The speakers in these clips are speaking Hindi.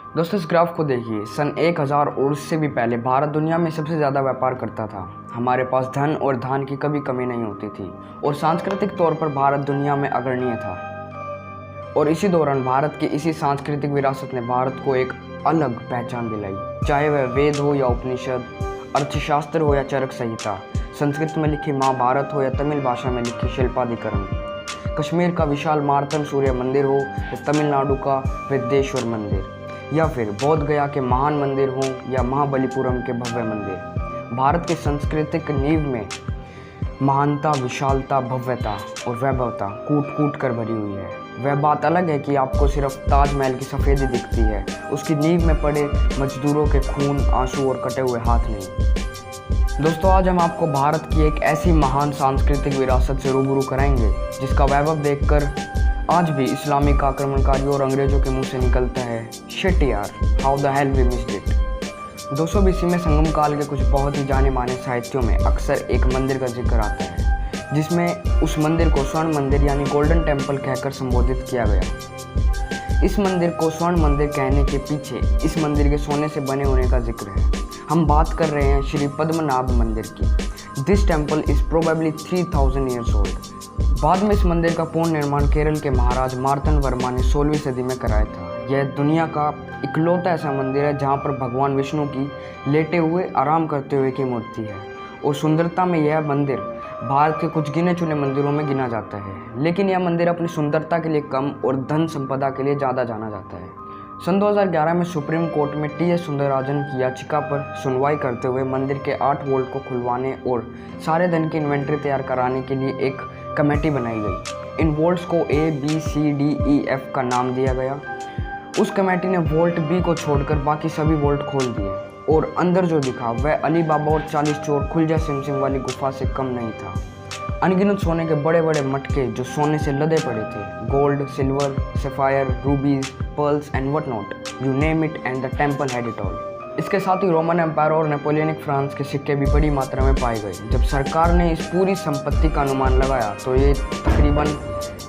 दोस्तों, इस ग्राफ को देखिए। सन 1000 और उससे भी पहले भारत दुनिया में सबसे ज़्यादा व्यापार करता था। हमारे पास धन और धान की कभी कमी नहीं होती थी और सांस्कृतिक तौर पर भारत दुनिया में अग्रणीय था। और इसी दौरान भारत की इसी सांस्कृतिक विरासत ने भारत को एक अलग पहचान दिलाई, चाहे वह वेद हो या उपनिषद, अर्थशास्त्र हो या चरक संहिता, संस्कृत में लिखी महाभारत हो या तमिल भाषा में लिखी शिल्पाधिकरण, कश्मीर का विशाल मार्तंड सूर्य मंदिर हो या तमिलनाडु का विद्येश्वर मंदिर, या फिर बोध गया के महान मंदिर हों या महाबलीपुरम के भव्य मंदिर। भारत के सांस्कृतिक नींव में महानता, विशालता, भव्यता और वैभवता कूट कूट कर भरी हुई है। वह बात अलग है कि आपको सिर्फ ताजमहल की सफ़ेदी दिखती है, उसकी नींव में पड़े मजदूरों के खून, आंसू और कटे हुए हाथ नहीं। दोस्तों, आज हम आपको भारत की एक ऐसी महान सांस्कृतिक विरासत से रूबरू कराएंगे जिसका वैभव देखकर आज भी इस्लामिक आक्रमणकारियों और अंग्रेजों के मुंह से निकलता है, शिट यार, how the hell we missed it. 200 BC में संगम काल के कुछ बहुत ही जाने माने साहित्यों में अक्सर एक मंदिर का जिक्र आता है, जिसमें उस मंदिर को स्वर्ण मंदिर यानी गोल्डन टेम्पल कहकर संबोधित किया गया। इस मंदिर को स्वर्ण मंदिर कहने के पीछे इस मंदिर के सोने से बने होने का जिक्र है। हम बात कर रहे हैं श्री पद्मनाभ मंदिर की। This temple is probably 3000 years old. बाद में इस मंदिर का पूर्ण निर्माण केरल के महाराज मार्तंड वर्मा ने 16वीं सदी में कराया था। यह दुनिया का इकलौता ऐसा मंदिर है जहाँ पर भगवान विष्णु की लेटे हुए, आराम करते हुए की मूर्ति है, और सुंदरता में यह मंदिर भारत के कुछ गिने चुने मंदिरों में गिना जाता है। लेकिन यह मंदिर अपनी सुंदरता के लिए कम और धन संपदा के लिए ज़्यादा जाना जाता है। सन 2011 में सुप्रीम कोर्ट में TS सुंदरराजन की याचिका पर सुनवाई करते हुए मंदिर के 8 वोल्ट को खुलवाने और सारे धन की इन्वेंट्री तैयार कराने के लिए एक कमेटी बनाई गई। इन वोल्ट्स को A, B, C, D, E, F का नाम दिया गया। उस कमेटी ने वोल्ट B को छोड़कर बाकी सभी वोल्ट खोल दिए और अंदर जो दिखा वह अली बाबा और 40 चोर खुलजा सिमसिम वाली गुफा से कम नहीं था। अनगिनत सोने के बड़े बड़े मटके जो सोने से लदे पड़े थे, gold, silver, sapphire, रूबीज, pearls and what not, you name it, and the temple had it all. इसके साथ ही रोमन एम्पायर और नेपोलियनिक फ्रांस के सिक्के भी बड़ी मात्रा में पाए गए। जब सरकार ने इस पूरी संपत्ति का अनुमान लगाया तो ये तकरीबन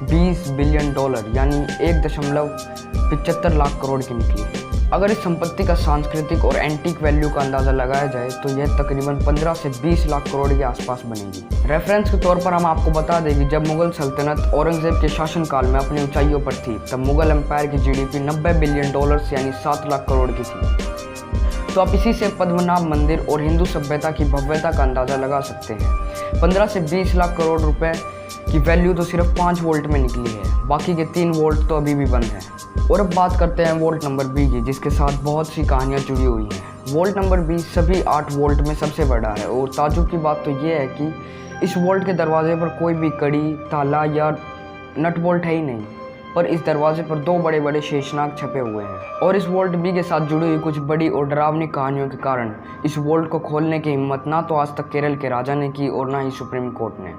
$20 बिलियन यानी 1.75 लाख करोड़ की निकली। अगर इस संपत्ति का सांस्कृतिक और एंटीक वैल्यू का अंदाज़ा लगाया जाए तो यह तकरीबन 15 से 20 लाख करोड़ के आसपास बनेगी। रेफरेंस के तौर पर हम आपको बता दें कि जब मुगल सल्तनत औरंगजेब के शासनकाल में अपनी ऊंचाइयों पर थी तब मुगल एम्पायर की GDP $90 बिलियन यानी 7 लाख करोड़ की थी। तो आप इसी से पद्मनाभ मंदिर और हिंदू सभ्यता की भव्यता का अंदाज़ा लगा सकते हैं। 15 से 20 लाख करोड़ रुपए की वैल्यू तो सिर्फ 5 वोल्ट में निकली है, बाकी के 3 वोल्ट तो अभी भी बंद हैं। और अब बात करते हैं वोल्ट नंबर B की, जिसके साथ बहुत सी कहानियाँ जुड़ी हुई हैं। वोल्ट नंबर B सभी 8 वोल्ट में सबसे बड़ा है और ताजुब की बात तो ये है कि इस वोल्ट के दरवाजे पर कोई भी कड़ी, ताला या नट बोल्ट है ही नहीं, पर इस दरवाजे पर 2 बड़े बड़े शेषनाग छपे हुए हैं। और इस वोल्ट B के साथ जुड़ी हुई कुछ बड़ी और डरावनी कहानियों के कारण इस वोल्ट को खोलने की हिम्मत ना तो आज तक केरल के राजा ने की और ना ही सुप्रीम कोर्ट ने।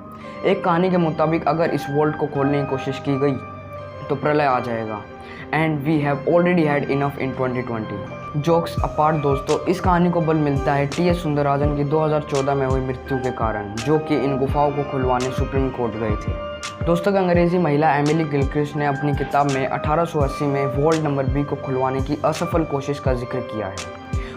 एक कहानी के मुताबिक अगर इस वोल्ट को खोलने की कोशिश की गई तो प्रलय आ जाएगा, and we have already had enough in 2020। Jokes apart दोस्तों, इस कहानी को बल मिलता है TS सुंदरराजन की 2014 में हुई मृत्यु के कारण, जो कि इन गुफाओं को खुलवाने सुप्रीम कोर्ट गए थे। दोस्तों, अंग्रेजी महिला एमिली गिलक्रिस्ट ने अपनी किताब में 1880 में वोल्ट नंबर B को खुलवाने की असफल कोशिश का जिक्र किया है।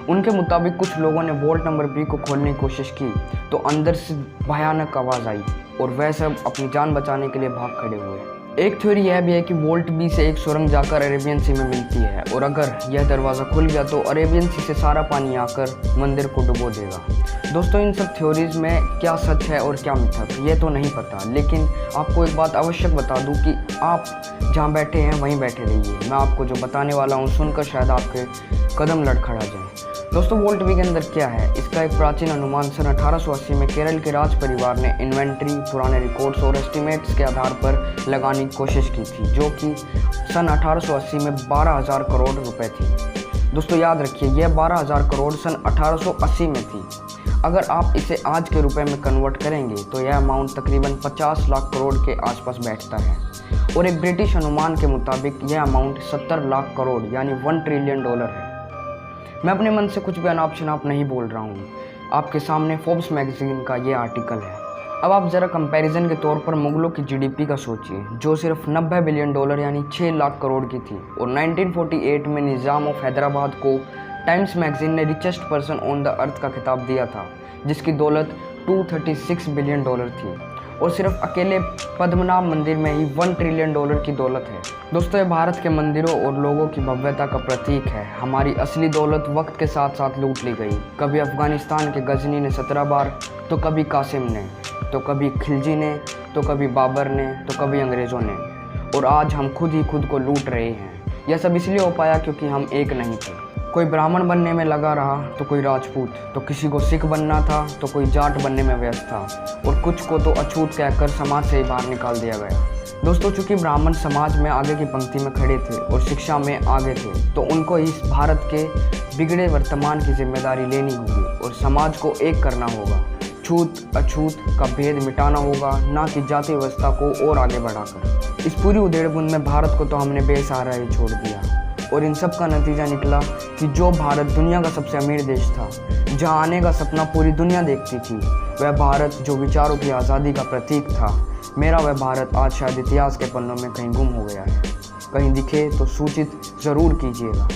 उनके मुताबिक कुछ लोगों ने वोल्ट नंबर B को खोलने की कोशिश की तो अंदर से भयानक आवाज़ आई और वह सब अपनी जान बचाने के लिए भाग खड़े हुए। एक थ्योरी यह भी है कि वोल्ट B से एक सुरंग जाकर अरेबियन सी में मिलती है और अगर यह दरवाज़ा खुल गया तो अरेबियन सी से सारा पानी आकर मंदिर को डुबो देगा। दोस्तों, इन सब थ्योरीज में क्या सच है और क्या मिथक ये तो नहीं पता, लेकिन आपको एक बात आवश्यक बता दूं कि आप जहां बैठे हैं वहीं बैठे रहिए। मैं आपको जो बताने वाला हूं सुनकर शायद आपके कदम लड़खड़ा जाएं। दोस्तों, वोल्ट B के अंदर क्या है, इसका एक प्राचीन अनुमान सन 1880 में केरल के राज परिवार ने इन्वेंट्री, पुराने रिकॉर्ड्स और एस्टिमेट्स के आधार पर लगाने की कोशिश की थी, जो कि सन 1880 में 12,000 करोड़ रुपए थी। दोस्तों, याद रखिए यह 12,000 करोड़ सन 1880 में थी। अगर आप इसे आज के रुपए में कन्वर्ट करेंगे तो यह अमाउंट तकरीबन 50 लाख करोड़ के आसपास बैठता है और एक ब्रिटिश अनुमान के मुताबिक यह अमाउंट 70 लाख करोड़ यानी $1 ट्रिलियन है। मैं अपने मन से कुछ भी अनाप शनाप नहीं बोल रहा हूँ, आपके सामने फोर्ब्स मैगजीन का ये आर्टिकल है। अब आप ज़रा कंपैरिजन के तौर पर मुगलों की जीडीपी का सोचिए, जो सिर्फ 90 बिलियन डॉलर यानी 6 लाख करोड़ की थी, और 1948 में निज़ाम ऑफ हैदराबाद को टाइम्स मैगजीन ने richest person on the earth का खिताब दिया था, जिसकी दौलत 236 बिलियन डॉलर थी, और सिर्फ अकेले पद्मनाभ मंदिर में ही 1 ट्रिलियन डॉलर की दौलत है। दोस्तों, ये भारत के मंदिरों और लोगों की भव्यता का प्रतीक है। हमारी असली दौलत वक्त के साथ साथ लूट ली गई। कभी अफगानिस्तान के गजनी ने 17 बार, तो कभी कासिम ने, तो कभी खिलजी ने, तो कभी बाबर ने, तो कभी अंग्रेज़ों ने, और आज हम खुद ही खुद को लूट रहे हैं। यह सब इसलिए हो पाया क्योंकि हम एक नहीं थे। कोई ब्राह्मण बनने में लगा रहा, तो कोई राजपूत, तो किसी को सिख बनना था, तो कोई जाट बनने में व्यस्त था, और कुछ को तो अछूत कहकर समाज से ही बाहर निकाल दिया गया। दोस्तों, चूंकि ब्राह्मण समाज में आगे की पंक्ति में खड़े थे और शिक्षा में आगे थे, तो उनको इस भारत के बिगड़े वर्तमान की जिम्मेदारी लेनी होगी और समाज को एक करना होगा। छूत अछूत का भेद मिटाना होगा, ना कि जाति व्यवस्था को और आगे बढ़ाकर। इस पूरी उधेड़बुन में भारत को तो हमने बेसहारा ही छोड़ दिया, और इन सब का नतीजा निकला कि जो भारत दुनिया का सबसे अमीर देश था, जहां आने का सपना पूरी दुनिया देखती थी, वह भारत जो विचारों की आज़ादी का प्रतीक था, मेरा वह भारत आज शायद इतिहास के पन्नों में कहीं गुम हो गया है। कहीं दिखे तो सूचित ज़रूर कीजिएगा।